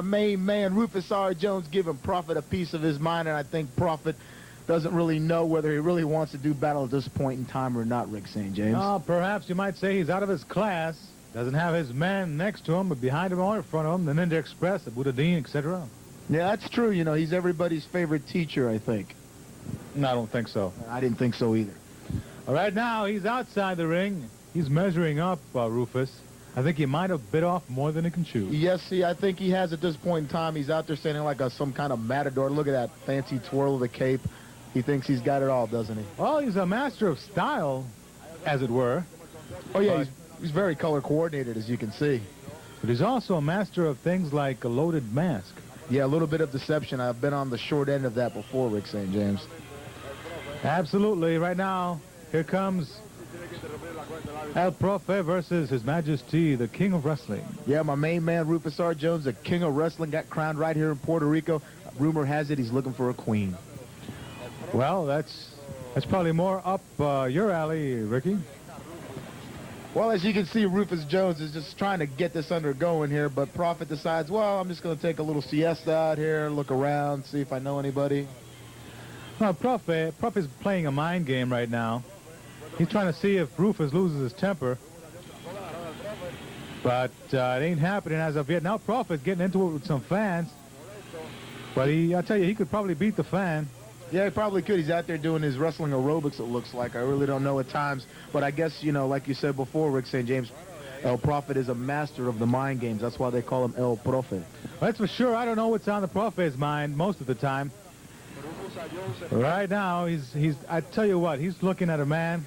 main man, Rufus R. Jones, giving Prophet a piece of his mind, and I think Prophet doesn't really know whether he really wants to do battle at this point in time or not, Rick St. James. Perhaps you might say he's out of his class. Doesn't have his man next to him, but behind him or in front of him, the Ninja Express, the Buddha-Dean, etc. Yeah, that's true. You know, he's everybody's favorite teacher, I think. No, I don't think so. I didn't think so either. All right, now he's outside the ring. He's measuring up, Rufus. I think he might have bit off more than he can chew. Yes, see, I think he has at this point in time. He's out there standing like some kind of matador. Look at that fancy twirl of the cape. He thinks he's got it all, doesn't he? Well, he's a master of style, as it were. Oh, yeah, he's very color coordinated, as you can see. But he's also a master of things like a loaded mask. Yeah, a little bit of deception. I've been on the short end of that before, Rick St. James. Absolutely. Right now, here comes El Profe versus His Majesty, the King of Wrestling. Yeah, my main man, Rufus R. Jones, the King of Wrestling, got crowned right here in Puerto Rico. Rumor has it he's looking for a queen. Well, that's probably more up your alley, Ricky. Well, as you can see, Rufus Jones is just trying to get this undergoing here, but Prophet decides, well, I'm just going to take a little siesta out here, look around, see if I know anybody. Well, Profe's playing a mind game right now. He's trying to see if Rufus loses his temper. But it ain't happening as of yet. Now Prophet's getting into it with some fans. But I tell you, he could probably beat the fan. Yeah, he probably could. He's out there doing his wrestling aerobics, it looks like. I really don't know at times. But I guess, you know, like you said before, Rick St. James, El Prophet is a master of the mind games. That's why they call him El Profe. That's for sure. I don't know what's on the Prophet's mind most of the time. Right now, I tell you what, he's looking at a man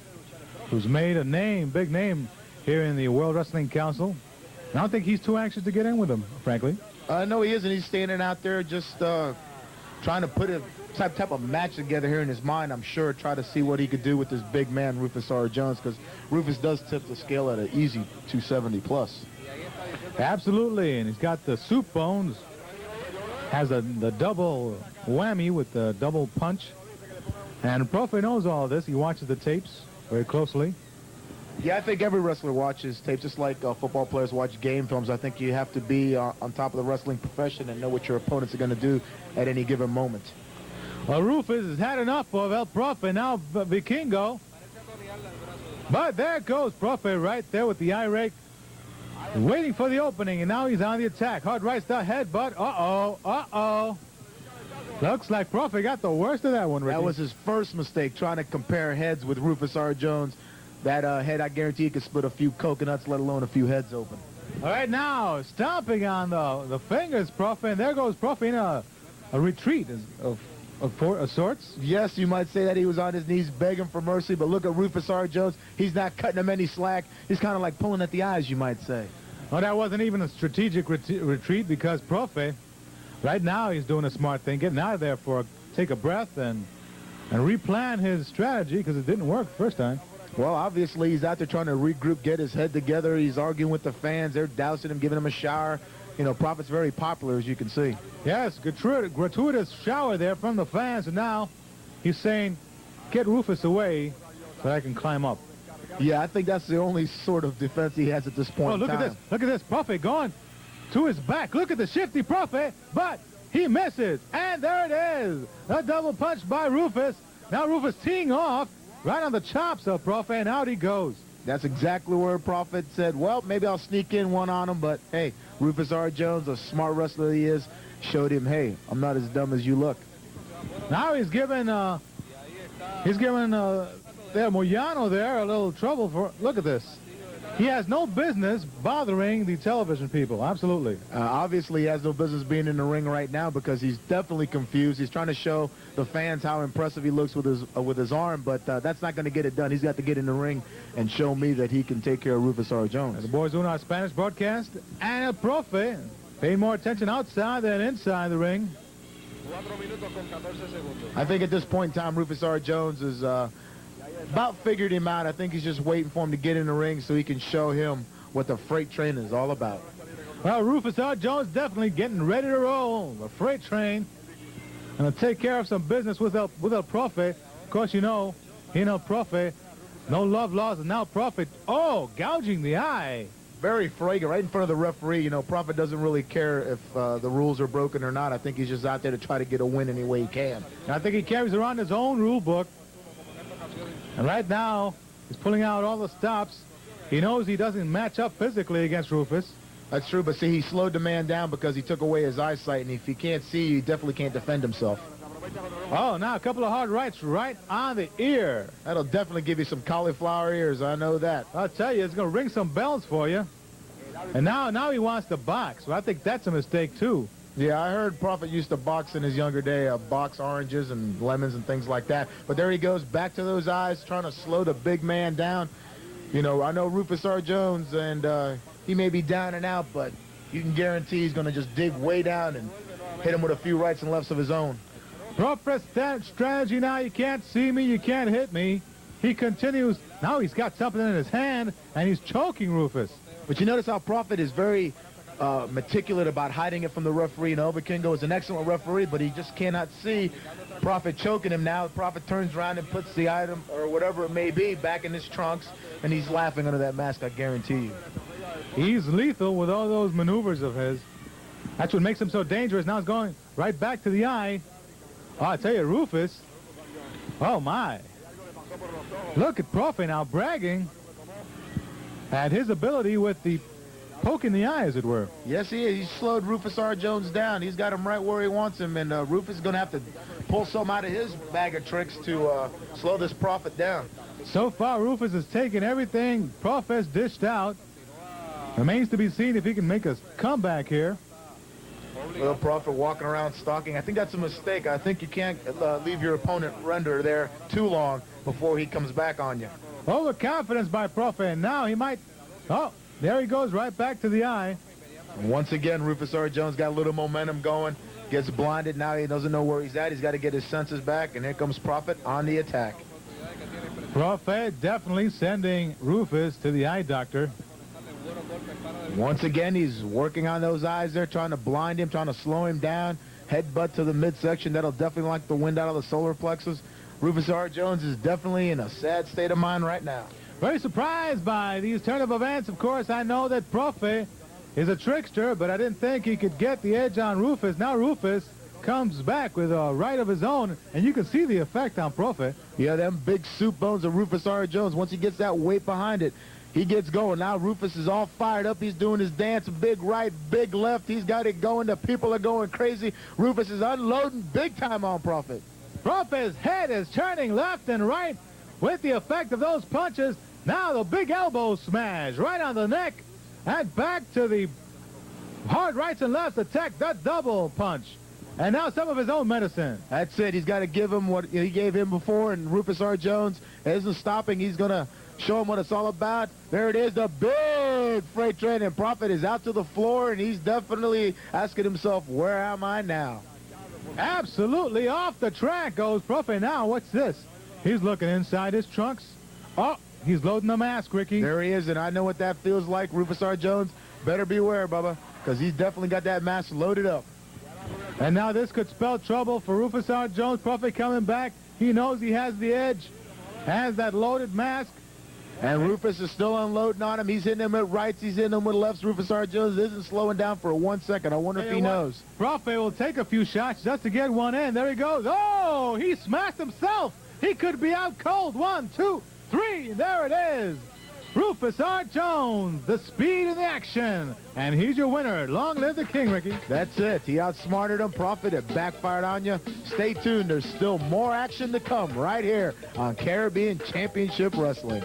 who's made a name, big name, here in the World Wrestling Council. I don't think he's too anxious to get in with him, frankly. No, he isn't. He's standing out there just trying to put a type of match together here in his mind, I'm sure, try to see what he could do with this big man, Rufus R. Jones, because Rufus does tip the scale at an easy 270 plus. Absolutely, and he's got the soup bones, has the double whammy with the double punch. And Profe knows all of this. He watches the tapes very closely. Yeah, I think every wrestler watches tapes, just like football players watch game films. I think you have to be on top of the wrestling profession and know what your opponents are going to do at any given moment. Well, Rufus has had enough of El Profe, now Vikingo. But there goes Profe right there with the eye rake, waiting for the opening, and now he's on the attack. Hard right the headbutt. Uh-oh. Looks like Profe got the worst of that one, Ricky. That was his first mistake, trying to compare heads with Rufus R. Jones. That head, I guarantee you, could split a few coconuts, let alone a few heads open. All right, now, stomping on the fingers, Profe, and there goes Profe in a retreat of sorts. Yes, you might say that he was on his knees begging for mercy, but look at Rufus R. Jones. He's not cutting him any slack. He's kind of like pulling at the eyes, you might say. Well, that wasn't even a strategic retreat, because Profe, right now, he's doing a smart thing, getting out of there for take a breath and replan his strategy, because it didn't work the first time. Well, obviously, he's out there trying to regroup, get his head together. He's arguing with the fans. They're dousing him, giving him a shower. You know, Prophet's very popular, as you can see. Yes, gratuitous shower there from the fans, and now he's saying, get Rufus away so I can climb up. Yeah, I think that's the only sort of defense he has at this point in time. Look at this. Look at this. Profe going to his back. Look at the shifty Profe, but he misses. And there it is. A double punch by Rufus. Now Rufus teeing off right on the chops of Profe, and out he goes. That's exactly where Prophet said, well, maybe I'll sneak in one on him, but hey, Rufus R. Jones, a smart wrestler he is, showed him, hey, I'm not as dumb as you look. Now he's giving there Moyano there a little trouble for, look at this. He has no business bothering the television people, absolutely. Obviously, he has no business being in the ring right now because he's definitely confused. He's trying to show the fans how impressive he looks with his arm, but that's not going to get it done. He's got to get in the ring and show me that he can take care of Rufus R. Jones. And the boys doing our Spanish broadcast, and El Profe paying more attention outside than inside the ring. I think at this point in time, Rufus R. Jones is about figured him out. I think he's just waiting for him to get in the ring so he can show him what the freight train is all about. Well, Rufus R. Jones definitely getting ready to roll. The freight train. And to take care of some business with El Profe. Of course, you know, he and El Profe, no love lost, and now Profe, gouging the eye. very flagrant, right in front of the referee. You know, Profe doesn't really care if the rules are broken or not. I think he's just out there to try to get a win any way he can. And I think he carries around his own rule book. And right now, he's pulling out all the stops. He knows he doesn't match up physically against Rufus. That's true, but see, he slowed the man down because he took away his eyesight, and if he can't see, he definitely can't defend himself. Oh, now a couple of hard rights right on the ear. That'll definitely give you some cauliflower ears, I know that. I'll tell you, it's going to ring some bells for you. And now he wants to box. Well, I think that's a mistake, too. Yeah, I heard Profe used to box in his younger day, box oranges and lemons and things like that. But there he goes, back to those eyes, trying to slow the big man down. You know, I know Rufus R. Jones, and he may be down and out, but you can guarantee he's going to just dig way down and hit him with a few rights and lefts of his own. Profe strategy now, you can't see me, you can't hit me. He continues. Now he's got something in his hand, and he's choking Rufus. But you notice how Profe is very meticulous about hiding it from the referee. And Vikingo is an excellent referee, but he just cannot see Profe choking him now. Profe turns around and puts the item, or whatever it may be, back in his trunks, and he's laughing under that mask, I guarantee you. He's lethal with all those maneuvers of his. That's what makes him so dangerous. Now he's going right back to the eye. Oh, I tell you, Rufus. Oh, my. Look at Profe now bragging at his ability with the poke in the eye, as it were. Yes, he is. He slowed Rufus R. Jones down. He's got him right where he wants him, and Rufus is going to have to pull some out of his bag of tricks to slow this Profe down. So far, Rufus has taken everything Profe's dished out. Remains to be seen if he can make a comeback here. Well, Profe walking around stalking. I think that's a mistake. I think you can't leave your opponent render there too long before he comes back on you. Overconfidence by Profe, and now he might... Oh, there he goes right back to the eye. And once again, Rufus R. Jones got a little momentum going. Gets blinded. Now he doesn't know where he's at. He's got to get his senses back, and here comes Profe on the attack. Profe definitely sending Rufus to the eye doctor. Once again, he's working on those eyes there, trying to blind him, trying to slow him down. Headbutt to the midsection. That'll definitely knock the wind out of the solar plexus. Rufus R. Jones is definitely in a sad state of mind right now. Very surprised by these turn of events. Of course, I know that Profe is a trickster, but I didn't think he could get the edge on Rufus. Now Rufus comes back with a right of his own, and you can see the effect on Profe. Yeah, them big soup bones of Rufus R. Jones. Once he gets that weight behind it, he gets going. Now Rufus is all fired up. He's doing his dance, big right, big left. He's got it going. The people are going crazy. Rufus is unloading big time on Profe. Profe's head is turning left and right with the effect of those punches. Now the big elbow smash right on the neck, and back to the hard rights and lefts attack, that double punch. And now some of his own medicine. That's it. He's got to give him what he gave him before, and Rufus R. Jones isn't stopping. He's going to show him what it's all about. There it is, the big freight train, and Profe is out to the floor, and he's definitely asking himself, where am I now? Absolutely off the track goes Profe. Now, what's this? He's looking inside his trunks. Oh, he's loading the mask, Ricky. There he is, and I know what that feels like. Rufus R. Jones, better beware, Bubba, because he's definitely got that mask loaded up. And now this could spell trouble for Rufus R. Jones. Profe coming back. He knows he has the edge, has that loaded mask. And Rufus is still unloading on him. He's hitting him with rights. He's hitting him with lefts. Rufus R. Jones isn't slowing down for 1 second. I wonder if he knows. Profe will take a few shots just to get one in. There he goes. Oh, he smashed himself. He could be out cold. 1, 2, 3. There it is. Rufus R. Jones, the speed and the action. And he's your winner. Long live the king, Ricky. That's it. He outsmarted him. Profe, it backfired on you. Stay tuned. There's still more action to come right here on Caribbean Championship Wrestling.